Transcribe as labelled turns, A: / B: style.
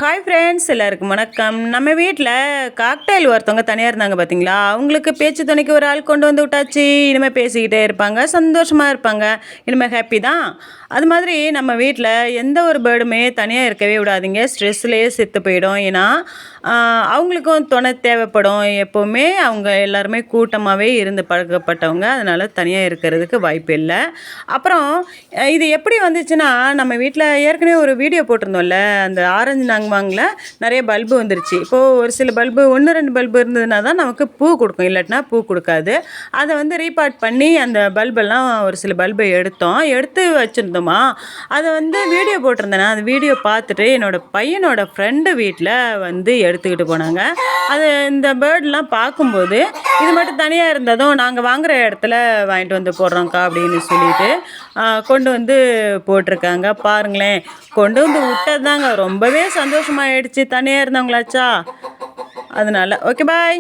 A: Hi friends, எல்லாருக்கும் வணக்கம். நம்ம வீட்டில் காக்டெயில் ஒருத்தவங்க தனியாக இருந்தாங்க பார்த்தீங்களா? அவங்களுக்கு பேச்சு துணைக்கு ஒரு ஆள் கொண்டு வந்து விட்டாச்சு. இனிமேல் பேசிக்கிட்டே இருப்பாங்க, சந்தோஷமாக இருப்பாங்க, இனிமேல் ஹாப்பி தான். அது மாதிரி நம்ம வீட்டில் எந்த ஒரு பேர்டுமே தனியாக இருக்கவே விடாதீங்க. ஸ்ட்ரெஸ்லேயே செத்து போயிடும். ஏன்னா அவங்களுக்கும் துணை தேவைப்படும். எப்போவுமே அவங்க எல்லாருமே கூட்டமாகவே இருந்து பழக்கப்பட்டவங்க. அதனால் தனியாக இருக்கிறதுக்கு வாய்ப்பு இல்லை. அப்புறம் இது எப்படி வந்துச்சுன்னா, நம்ம வீட்டில் ஏற்கனவே ஒரு வீடியோ போட்டிருந்தோம்ல, அந்த ஆரஞ்சு நாங்கமாங்கில் நிறைய பல்பு வந்துருச்சு. இப்போது ஒரு சில பல்பு 1, 2 பல்பு இருந்ததுனா தான் நமக்கு பூ கொடுக்கும், இல்லாட்டினா பூ கொடுக்காது. அதை வந்து ரீபார்ட் பண்ணி அந்த பல்பெல்லாம் ஒரு சில பல்பை எடுத்து வச்சுருந்தோமா, அதை வந்து வீடியோ போட்டிருந்தேன்னா, அந்த வீடியோ பார்த்துட்டு என்னோடய பையனோட ஃப்ரெண்டு வீட்டில் வந்து எடுத்துக்கிட்டு போனாங்க. அது இந்த பேர்ட்லாம் பார்க்கும்போது, இது மட்டும் தனியாக இருந்ததும் நாங்கள் வாங்குகிற இடத்துல வாங்கிட்டு வந்து போடுறோங்க்கா அப்படின்னு சொல்லிட்டு கொண்டு வந்து போட்டிருக்காங்க. பாருங்களேன், கொண்டு வந்து விட்டது தாங்க ரொம்பவே சந்தோஷமாயிடுச்சு, தனியாக இருந்தவங்களாச்சா. அதனால ஓகே, பாய்.